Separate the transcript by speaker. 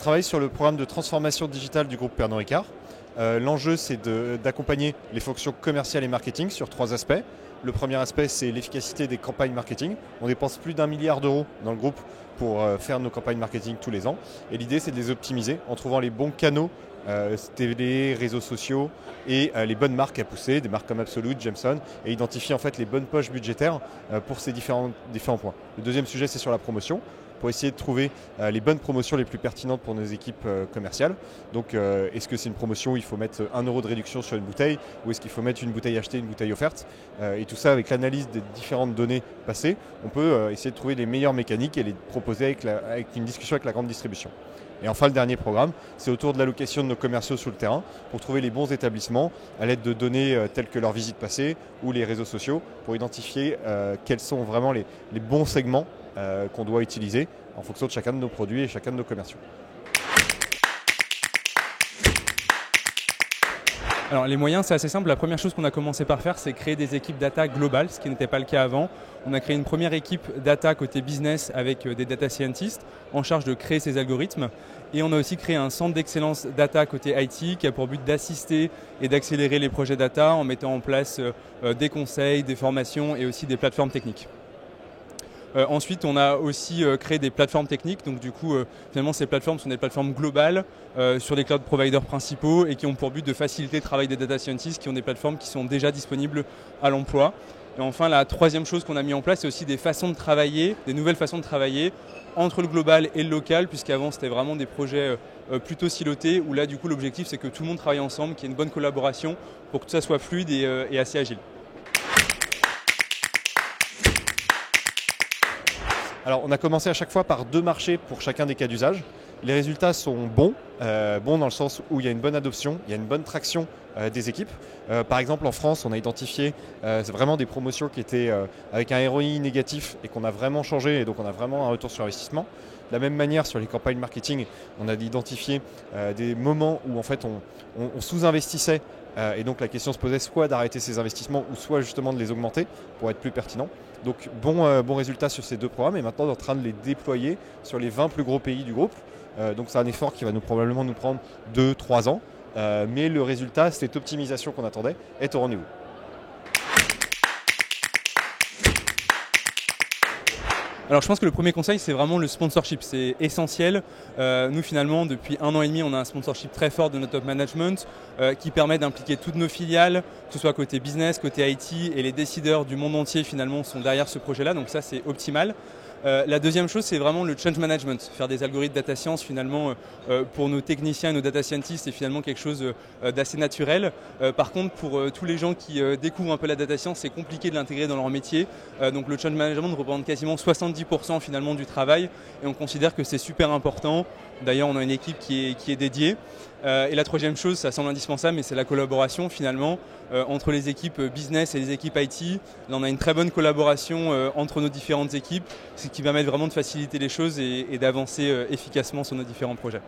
Speaker 1: travaille sur le programme de transformation digitale du groupe Pernod Ricard. L'enjeu, c'est d'accompagner les fonctions commerciales et marketing sur 3 aspects. Le premier aspect, c'est l'efficacité des campagnes marketing. On dépense plus d'1 milliard d'euros dans le groupe pour faire nos campagnes marketing tous les ans. Et l'idée, c'est de les optimiser en trouvant les bons canaux, télé, réseaux sociaux et les bonnes marques à pousser, des marques comme Absolut, Jameson, et identifier en fait les bonnes poches budgétaires pour ces différents points. Le deuxième sujet, c'est sur la promotion, pour essayer de trouver les bonnes promotions les plus pertinentes pour nos équipes commerciales. Donc est-ce que c'est une promotion où il faut mettre 1 euro de réduction sur une bouteille, ou est-ce qu'il faut mettre une bouteille achetée, une bouteille offerte, et tout ça avec l'analyse des différentes données passées, on peut essayer de trouver les meilleures mécaniques et les proposer avec une discussion avec la grande distribution. Et enfin, le dernier programme, c'est autour de l'allocation de nos commerciaux sur le terrain pour trouver les bons établissements à l'aide de données telles que leur visite passée ou les réseaux sociaux pour identifier quels sont vraiment les bons segments qu'on doit utiliser en fonction de chacun de nos produits et chacun de nos commerciaux.
Speaker 2: Alors les moyens, c'est assez simple. La première chose qu'on a commencé par faire, c'est créer des équipes data globales, ce qui n'était pas le cas avant. On a créé une première équipe data côté business avec des data scientists en charge de créer ces algorithmes. Et on a aussi créé un centre d'excellence data côté IT qui a pour but d'assister et d'accélérer les projets data en mettant en place des conseils, des formations et aussi des plateformes techniques. Ensuite, on a aussi créé des plateformes techniques. Donc du coup, finalement, ces plateformes sont des plateformes globales sur les cloud providers principaux et qui ont pour but de faciliter le travail des data scientists qui ont des plateformes qui sont déjà disponibles à l'emploi. Et enfin, la troisième chose qu'on a mis en place, c'est aussi des façons de travailler, des nouvelles façons de travailler entre le global et le local, puisqu'avant, c'était vraiment des projets plutôt silotés, où là, du coup, l'objectif, c'est que tout le monde travaille ensemble, qu'il y ait une bonne collaboration pour que tout ça soit fluide et assez agile.
Speaker 1: Alors, on a commencé à chaque fois par 2 marchés pour chacun des cas d'usage. Les résultats sont bons, bons dans le sens où il y a une bonne adoption, il y a une bonne traction des équipes. Par exemple, en France, on a identifié vraiment des promotions qui étaient avec un ROI négatif et qu'on a vraiment changé, et donc on a vraiment un retour sur investissement. De la même manière, sur les campagnes marketing, on a identifié des moments où en fait on sous-investissait. Et donc la question se posait soit d'arrêter ces investissements ou soit justement de les augmenter pour être plus pertinent. Donc bon résultat sur ces 2 programmes, et maintenant on est en train de les déployer sur les 20 plus gros pays du groupe. Donc c'est un effort qui va probablement nous prendre 2-3 ans, mais le résultat, cette optimisation qu'on attendait, est au rendez-vous.
Speaker 2: Alors je pense que le premier conseil, c'est vraiment le sponsorship, c'est essentiel. Nous finalement, depuis 1 an et demi, on a un sponsorship très fort de notre top management qui permet d'impliquer toutes nos filiales, que ce soit côté business, côté IT, et les décideurs du monde entier finalement sont derrière ce projet-là, donc ça c'est optimal. La deuxième chose, c'est vraiment le change management. Faire des algorithmes data science, finalement, pour nos techniciens et nos data scientists, c'est finalement quelque chose d'assez naturel. Par contre, pour tous les gens qui découvrent un peu la data science, c'est compliqué de l'intégrer dans leur métier. Donc le change management représente quasiment 70% finalement du travail, et on considère que c'est super important. D'ailleurs, on a une équipe qui est dédiée. Et la troisième chose, ça semble indispensable, mais c'est la collaboration finalement entre les équipes business et les équipes IT. Là, on a une très bonne collaboration entre nos différentes équipes, ce qui permet vraiment de faciliter les choses et d'avancer efficacement sur nos différents projets.